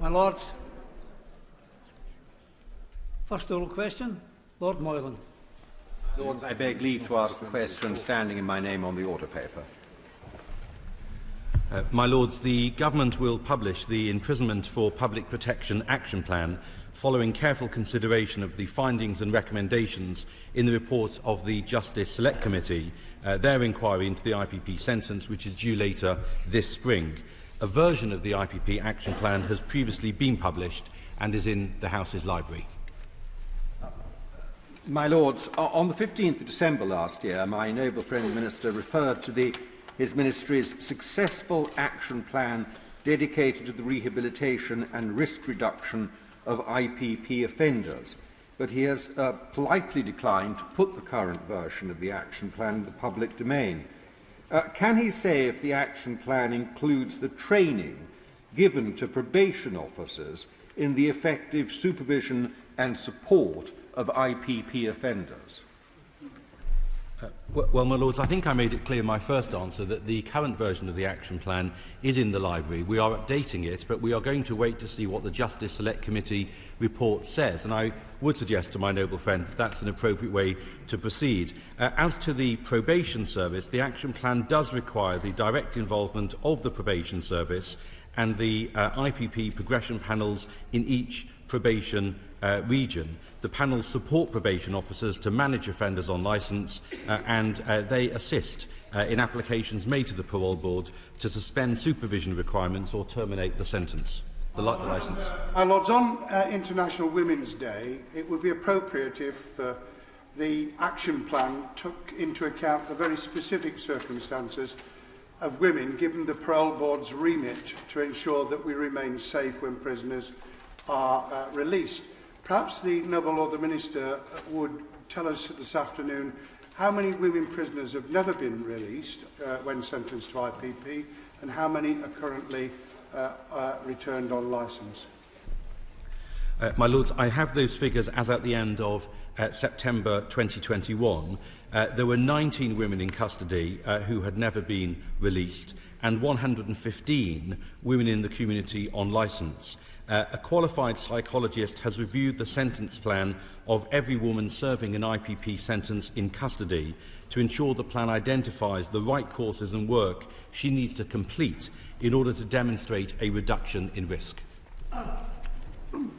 My Lords, first oral question, Lord Moylan. Lords, I beg leave to ask the question standing in my name on the order paper. My Lords, the Government will publish the Imprisonment for Public Protection Action Plan following careful consideration of the findings and recommendations in the report of the Justice Select Committee, their inquiry into the IPP sentence, which is due later this spring. A version of the IPP Action Plan has previously been published and is in the House's library. My Lords, on the 15th of December last year, my noble friend the Minister referred to his Ministry's successful action plan dedicated to the rehabilitation and risk reduction of IPP offenders, but he has politely declined to put the current version of the action plan in the public domain. Can he say if the action plan includes the training given to probation officers in the effective supervision and support of IPP offenders? Well, my Lords, I think I made it clear in my first answer that the current version of the action plan is in the library. We are updating it, but we are going to wait to see what the Justice Select Committee report says. And I would suggest to my noble friend that that's an appropriate way to proceed. As to the probation service, the action plan does require the direct involvement of the probation service and the IPP progression panels in each probation region. The panels support probation officers to manage offenders on licence and they assist in applications made to the parole board to suspend supervision requirements or terminate the sentence, the licence. My Lords, on International Women's Day, it would be appropriate if the action plan took into account the very specific circumstances of women, given the parole board's remit to ensure that we remain safe when prisoners are released. Perhaps the Noble Lord the Minister would tell us this afternoon how many women prisoners have never been released when sentenced to IPP and how many are currently returned on licence. My Lords, I have those figures as at the end of September 2021. There were 19 women in custody who had never been released and 115 women in the community on licence. A qualified psychologist has reviewed the sentence plan of every woman serving an IPP sentence in custody to ensure the plan identifies the right courses and work she needs to complete in order to demonstrate a reduction in risk.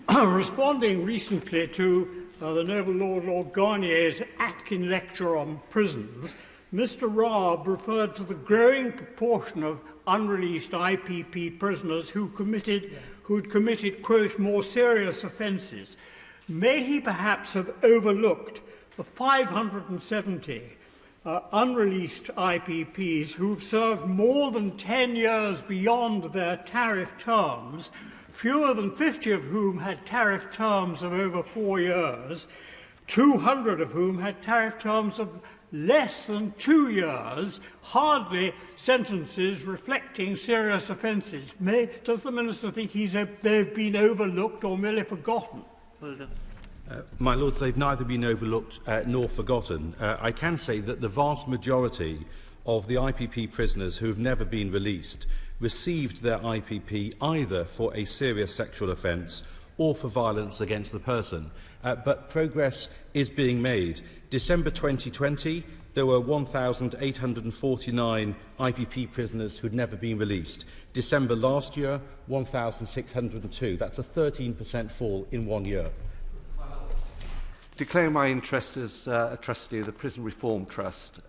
Responding recently to the Noble Lord Garnier's Atkin lecture on prisons, Mr Raab referred to the growing proportion of unreleased IPP prisoners who had committed, quote, more serious offences. May he perhaps have overlooked the 570 unreleased IPPs who've served more than 10 years beyond their tariff terms, fewer than 50 of whom had tariff terms of over 4 years, 200 of whom had tariff terms of less than 2 years, hardly sentences reflecting serious offences. Does the Minister think they've been overlooked or merely forgotten? My Lords, they've neither been overlooked nor forgotten. I can say that the vast majority of the IPP prisoners who have never been released received their IPP either for a serious sexual offence or for violence against the person. But progress is being made. December 2020, there were 1,849 IPP prisoners who had never been released. December last year, 1,602. That's a 13% fall in 1 year. Declaring my interest as a trustee of the Prison Reform Trust,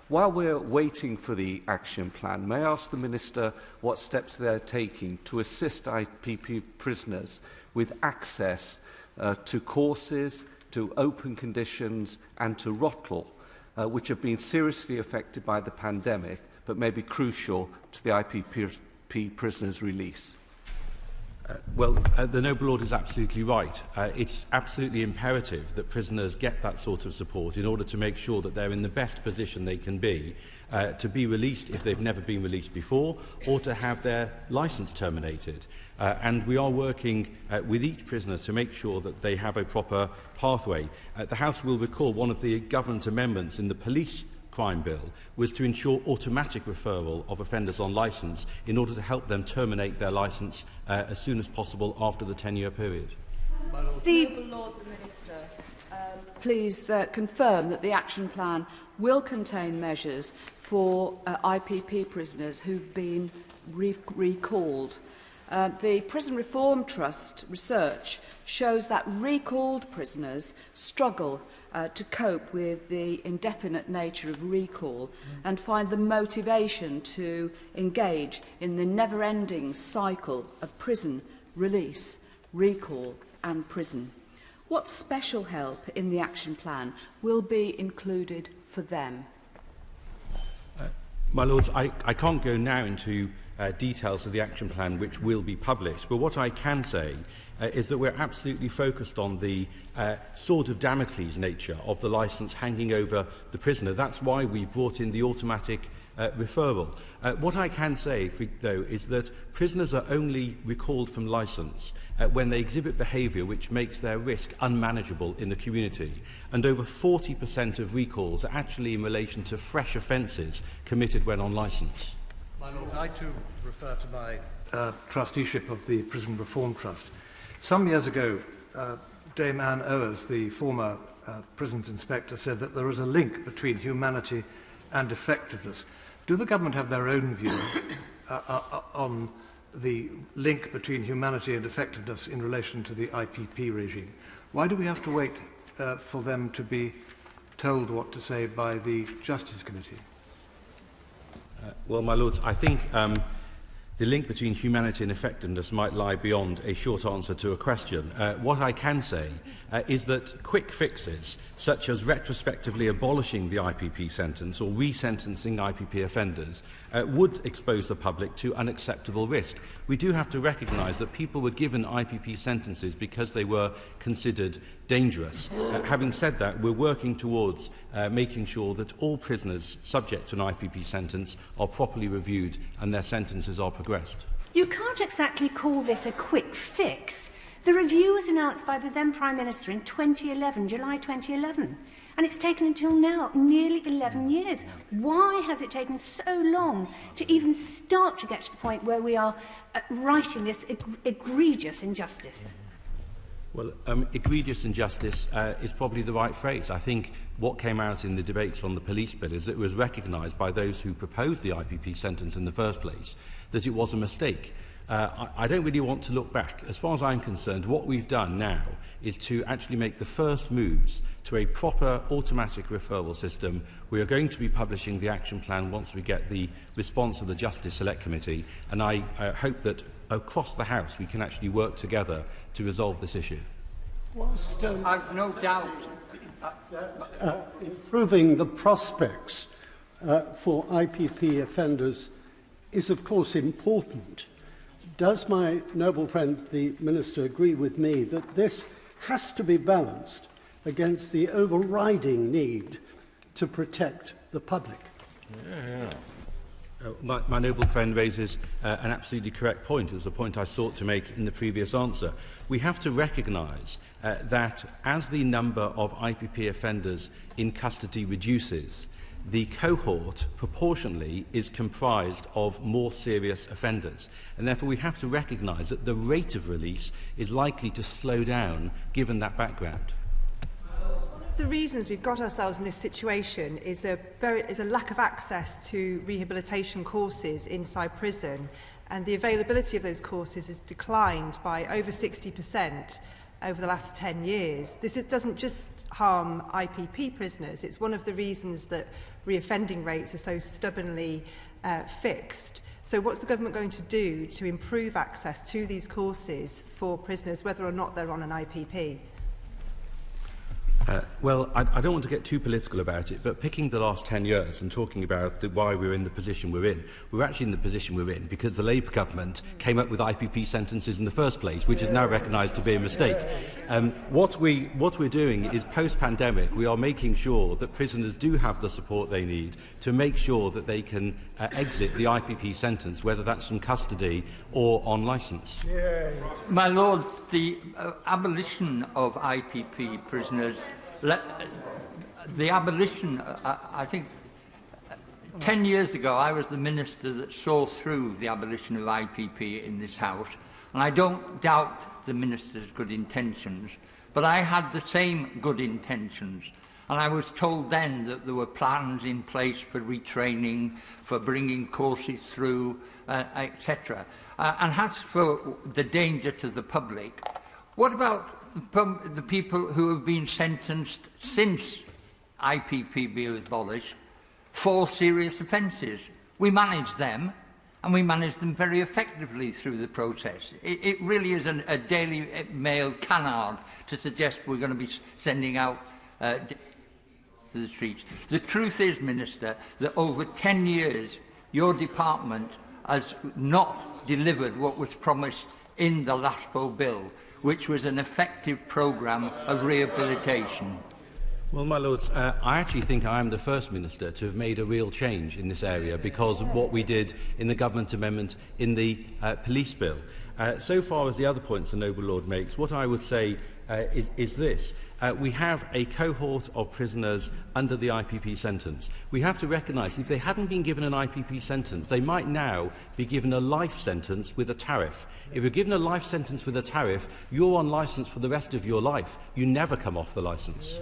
while we're waiting for the action plan, may I ask the Minister what steps they're taking to assist IPP prisoners with access to courses, to open conditions and to ROTL, which have been seriously affected by the pandemic but may be crucial to the IPP prisoners' release? The Noble Lord is absolutely right. It's absolutely imperative that prisoners get that sort of support in order to make sure that they're in the best position they can be to be released if they've never been released before or to have their licence terminated. And we are working with each prisoner to make sure that they have a proper pathway. The House will recall one of the government amendments in the police crime bill was to ensure automatic referral of offenders on licence in order to help them terminate their licence as soon as possible after the 10-year period. The Minister, please confirm that the action plan will contain measures for IPP prisoners who've been recalled. The Prison Reform Trust research shows that recalled prisoners struggle to cope with the indefinite nature of recall and find the motivation to engage in the never-ending cycle of prison, release, recall and prison. What special help in the action plan will be included for them? My Lords, I can't go now into details of the action plan which will be published, but what I can say is that we're absolutely focused on the sword of Damocles nature of the licence hanging over the prisoner. That's why we brought in the automatic referral. What I can say, though, is that prisoners are only recalled from licence when they exhibit behaviour which makes their risk unmanageable in the community. And over 40% of recalls are actually in relation to fresh offences committed when on licence. My Lords, I too refer to my trusteeship of the Prison Reform Trust. Some years ago, Dame Anne Owers, the former prisons inspector, said that there is a link between humanity and effectiveness. Do the government have their own view on the link between humanity and effectiveness in relation to the IPP regime? Why do we have to wait for them to be told what to say by the Justice Committee? Well, my Lords, I think the link between humanity and effectiveness might lie beyond a short answer to a question. What I can say is that quick fixes, such as retrospectively abolishing the IPP sentence or resentencing IPP offenders, would expose the public to unacceptable risk. We do have to recognise that people were given IPP sentences because they were considered dangerous. Having said that, we're working towards making sure that all prisoners subject to an IPP sentence are properly reviewed and their sentences are progressed. You can't exactly call this a quick fix. The review was announced by the then Prime Minister in 2011, July 2011, and it's taken until now nearly 11 years. Why has it taken so long to even start to get to the point where we are righting this egregious injustice? Well, egregious injustice is probably the right phrase. I think what came out in the debates on the police bill is that it was recognised by those who proposed the IPP sentence in the first place that it was a mistake. I don't really want to look back. As far as I'm concerned, what we've done now is to actually make the first moves to a proper automatic referral system. We are going to be publishing the action plan once we get the response of the Justice Select Committee, and I hope that across the House we can actually work together to resolve this issue. I've no doubt. Improving the prospects for IPP offenders is, of course, important. Does my noble friend, the Minister, agree with me that this has to be balanced against the overriding need to protect the public? My noble friend raises an absolutely correct point. It was a point I sought to make in the previous answer. We have to recognise that as the number of IPP offenders in custody reduces, the cohort proportionally is comprised of more serious offenders, and therefore we have to recognise that the rate of release is likely to slow down given that background. The reasons we've got ourselves in this situation is a lack of access to rehabilitation courses inside prison, and the availability of those courses has declined by over 60% over the last 10 years. This doesn't just harm IPP prisoners, it's one of the reasons that reoffending rates are so stubbornly fixed. So what's the government going to do to improve access to these courses for prisoners, whether or not they're on an IPP? Well, I don't want to get too political about it, but picking the last 10 years and talking about why we're in the position we're actually in the position we're in because the Labour government came up with IPP sentences in the first place, which is now recognised to be a mistake. What we're doing is, post-pandemic, we are making sure that prisoners do have the support they need to make sure that they can exit the IPP sentence, whether that's from custody or on licence. My Lords, the abolition of IPP prisoners, the abolition, I think 10 years ago, I was the minister that saw through the abolition of IPP in this House, and I don't doubt the minister's good intentions, but I had the same good intentions. And I was told then that there were plans in place for retraining, for bringing courses through, etc. And as for the danger to the public, what about the people who have been sentenced since IPP was abolished for serious offences? We manage them, and we manage them very effectively through the process. It really is a Daily Mail canard to suggest we're going to be sending out to the streets. The truth is, Minister, that over 10 years your department has not delivered what was promised in the LASPO bill, which was an effective programme of rehabilitation. Well, my lords, I actually think I am the first minister to have made a real change in this area because of what we did in the government amendment in the police bill. So far as the other points the noble lord makes, what I would say is this. We have a cohort of prisoners under the IPP sentence. We have to recognise if they hadn't been given an IPP sentence, they might now be given a life sentence with a tariff. If you're given a life sentence with a tariff, you're on licence for the rest of your life. You never come off the licence.